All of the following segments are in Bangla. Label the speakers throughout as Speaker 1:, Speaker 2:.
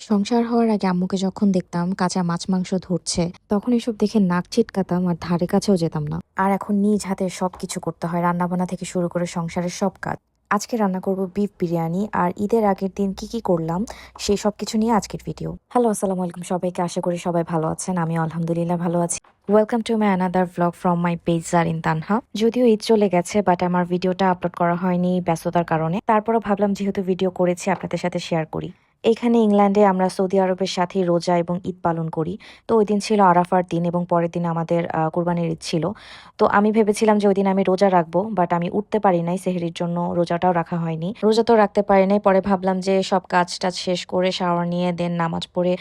Speaker 1: সংসার হওয়ার আগে আম্মুকে যখন দেখতাম কাঁচা মাছ মাংস ধরছে, তখন এসব দেখে নাক ছিটকাতাম আর ধারে কাছেও যেতাম না। আর এখন নিজ হাতে সবকিছু করতে হয়, রান্নাবান্না থেকে শুরু করে সংসারের সব কাজ। আজকে রান্না করব বিফ বিরিয়ানি, আর ঈদের আগের দিন কি কি করলাম সেই সব কিছু নিয়ে আজকের ভিডিও। হ্যালো, আসসালামু আলাইকুম সবাইকে, আশা করি সবাই ভালো আছেন। আমি আলহামদুলিল্লাহ ভালো আছি। Welcome to my another vlog from my page Zarin Tanha. যদিও ঈদ চলে গেছে, বাট আমার ভিডিওটা আপলোড করা হয়নি ব্যস্ততার কারণে। তারপরও ভাবলাম যেহেতু ভিডিও করেছি আপনাদের সাথে শেয়ার করি। এখানে ইংল্যান্ডে আমরা সৌদি আরবের সাথে রোজা এবং ঈদ পালন করি। তো ওই দিন ছিল আরাফার দিন এবং পরের দিন আমাদের কোরবানির ঈদ ছিল। তো আমি ভেবেছিলাম যে ওই দিন আমি রোজা রাখবো, বাট আমি উঠতে পারি নাই, সেহরির জন্য রোজাটাও রাখা হয়নি। রোজা তো রাখতে পারি নাই। পরে ভাবলাম যে সব কাজ টাজ শেষ করে শাওয়ার নিয়ে দেন নামাজ পড়ে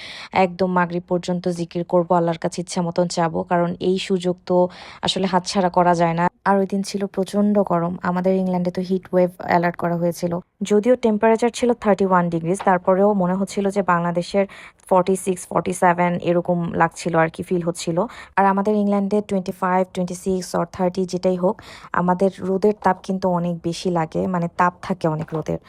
Speaker 1: একদম মাগরিব পর্যন্ত জিকির করব, আল্লাহর কাছে ইচ্ছা মতন চাবো, কারণ এই সুযোগ তো আসলে হাতছাড়া করা যায় না। আর ওই দিন ছিল প্রচন্ড গরম, আমাদের ইংল্যান্ডে তো হিট ওয়েভ অ্যালার্ট করা হয়েছিল। যদিও টেম্পারেচার ছিল 31 ডিগ্রিজ, তারপরেও মনে হচ্ছিল যে বাংলাদেশের 46-47 এরকম লাগছিল আর কি, ফিল হচ্ছিল। আর আমাদের ইংল্যান্ডে 25-26 or 30 যেটাই হোক, আমাদের রোদের তাপ কিন্তু অনেক বেশি লাগে, মানে তাপ থাকে অনেক রোদের।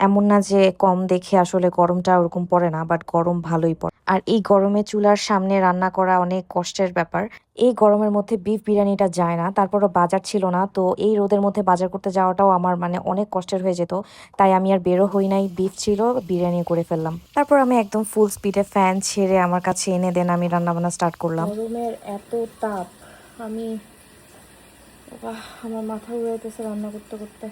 Speaker 1: এমন না যে কম দেখে আসলে গরমটা ওরকম পড়ে না, বাট গরম ভালোই পড়ে। আর এই গরমে চুলার সামনে রান্না করা অনেক কষ্টের ব্যাপার। এই গরমের মধ্যে বিফ বিরিয়ানিটা যায় না, তারপরও বাজার ছিল না, তো এই রোদের মধ্যে বাজার করতে যাওয়াটাও আমার মানে অনেক কষ্টের হয়ে যেত। তাই আমি আর বেরো হই নাই, বিফ ছিল, বিরিয়ানি করে ফেললাম। তারপর আমি একদম ফুল স্পিডে ফ্যান ছেড়ে আমার কাছে এনে দেন আমি রান্নাবান্না স্টার্ট করলাম।
Speaker 2: গরমের এত তাপ, আমি আমার মাথা ঘুরাইতেছে রান্না করতে করতে।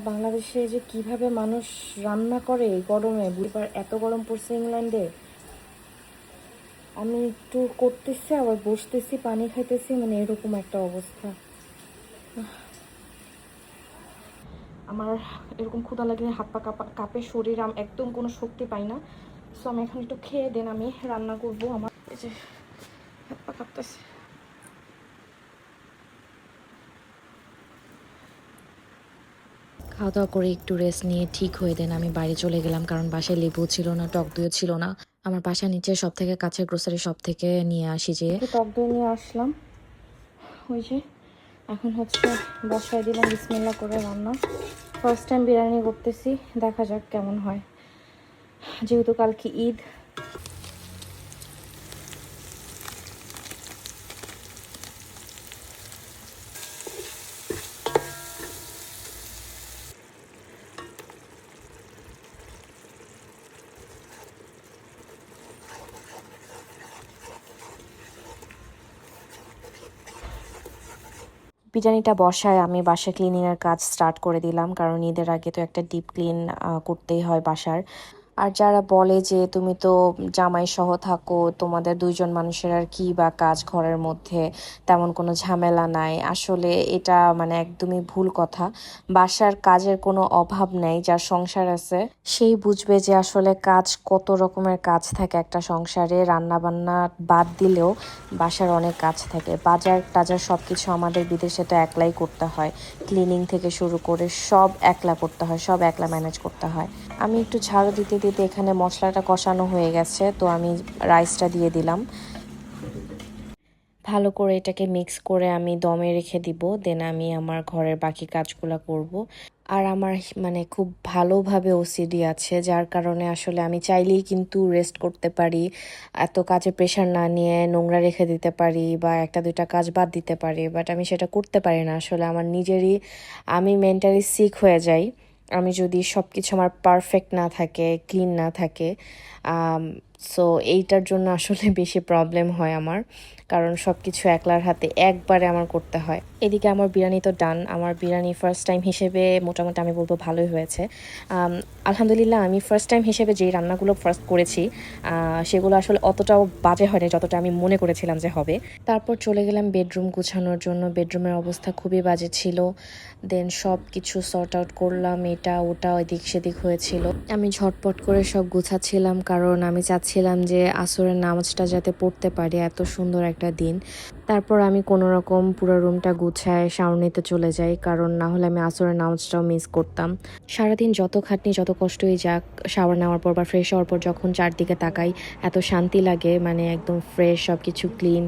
Speaker 2: বাংলাদেশে যে কিভাবে মানুষ রান্না করে এই গরমে, বুঝবার এত গরম পড়ছে ইংল্যান্ডে। আমি একটু করতেছি আবার বসতেছি, পানি খাইতেছি, মানে এরকম একটা অবস্থা। আমার এরকম ক্ষুধা লাগলে হাত পা কাঁপে, শরীর একদম কোনো শক্তি পাই না। সো আমি এখন একটু খেয়ে দেন আমি রান্না করবো। আমার এই যে হাত পা কাঁপতেছে।
Speaker 1: খাওয়া দাওয়া করে একটু রেস্ট নিয়ে ঠিক হয়ে দেন আমি বাড়ি চলে গেলাম, কারণ বাসায় লেবু ছিল না, টক দইও ছিল না। আমার বাসার নিচে সব থেকে কাছের গ্রোসারি শপ থেকে নিয়ে আসি যে।
Speaker 2: একটু টক দই নিয়ে আসলাম, ওই যে এখন হচ্ছে বসায় দিলাম বিসমিল্লাহ করে রান্না। ফার্স্ট টাইম বিরিয়ানি করতেছি, দেখা যাক কেমন হয়, যেহেতু কালকে ঈদ।
Speaker 1: বিরিয়ানিটা বসায় আমি বাসা ক্লিনিংয়ের কাজ স্টার্ট করে দিলাম, কারণ ঈদের আগে তো একটা ডিপ ক্লিন করতেই হয় বাসার। আর যারা বলে যে তুমি তো জামাই সহ থাকো, তোমাদের দুইজন মানুষের আর কি বা কাজ, ঘরের মধ্যে তেমন কোনো ঝামেলা নাই, আসলে এটা মানে একদমই ভুল কথা। বাসার কাজের কোনো অভাব নেই, যার সংসার আছে সেই বুঝবে যে আসলে কাজ কত রকমের কাজ থাকে একটা সংসারে। রান্না বান্না বাদ দিলেও বাসার অনেক কাজ থাকে, বাজার টাজার সব কিছু আমাদের বিদেশে তো একলাই করতে হয়। ক্লিনিং থেকে শুরু করে সব একলা করতে হয়, সব একলা ম্যানেজ করতে হয়। আমি একটু ঝাড়ু দিতে দিতে এখানে মশলাটা কষানো হয়ে গেছে, তো আমি রাইসটা দিয়ে দিলাম। ভালো করে এটাকে মিক্স করে আমি দমে রেখে দিব, দেন আমি আমার ঘরের বাকি কাজগুলো করব। আর আমার মানে খুব ভালোভাবে ওসিডি আছে, যার কারণে আসলে আমি চাইলেই কিন্তু রেস্ট করতে পারি, এত কাজে প্রেশার না নিয়ে নোংরা রেখে দিতে পারি বা একটা দুইটা কাজ বাদ দিতে পারি, বাট আমি সেটা করতে পারি না। আসলে আমার নিজেরই, আমি মেন্টালি সিক হয়ে যাই আমি যদি সব কিছু আমার পারফেক্ট না থাকে, ক্লিন না থাকে। সো এইটার জন্য আসলে বেশি প্রবলেম হয় আমার, কারণ সব কিছু একলার হাতে একবারে আমার করতে হয়। এদিকে আমার বিরিয়ানি তো ডান। আমার বিরিয়ানি ফার্স্ট টাইম হিসেবে মোটামুটি আমি বলবো ভালোই হয়েছে। আলহামদুলিল্লাহ, আমি ফার্স্ট টাইম হিসেবে যেই রান্নাগুলো ফার্স্ট করেছি সেগুলো আসলে অতটাও বাজে হয়নি যতটা আমি মনে করেছিলাম যে হবে। তারপর চলে গেলাম বেডরুম গুছানোর জন্য। বেডরুমের অবস্থা খুবই বাজে ছিল, দেন সব কিছু সর্ট আউট করলাম, এটা ওটা এদিক সেদিক হয়েছিল। আমি ঝটপট করে সব গুছাচ্ছিলাম, কারণ আমি চাচ্ছিলাম যে আসরের নামাজটা যাতে পড়তে পারি, এত সুন্দর একটা দিন। তারপর আমি কোনো রকম পুরো রুমটা গুছায় শাওয়ার নিতে চলে যাই, কারণ না হলে আমি আসরের নামাজটাও মিস করতাম। সারাদিন যত খাটনি যত কষ্টই যাক, শাওয়ার নেওয়ার পর বা ফ্রেশ হওয়ার পর যখন চারদিকে তাকাই এত শান্তি লাগে, মানে একদম ফ্রেশ, সব কিছু ক্লিন,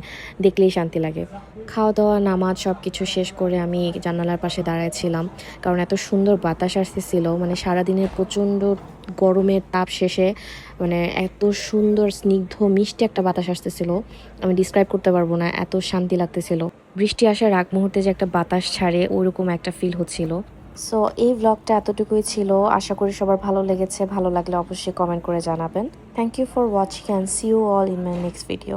Speaker 1: দেখলেই শান্তি লাগে। খাওয়া দাওয়া নামাজ সব কিছু শেষ করে আমি জানালার পাশে দাঁড়াইছিলাম, কারণ এত সুন্দর বাতাস আসতেছিল, মানে সারাদিনের প্রচণ্ড গরমের তাপ শেষে মানে এত সুন্দর স্নিগ্ধ মিষ্টি একটা বাতাস আসতেছিল, আমি ডিসক্রাইব করতে পারবো না, এত শান্তি লাগতেছিল। বৃষ্টি আসার আগ মুহূর্তে যে একটা বাতাস ছাড়ে ওইরকম একটা ফিল হচ্ছিল। সো এই ব্লগটা এতটুকুই ছিল, আশা করি সবার ভালো লেগেছে। ভালো লাগলে অবশ্যই কমেন্ট করে জানাবেন। Thank you for watching and see you all in my next video.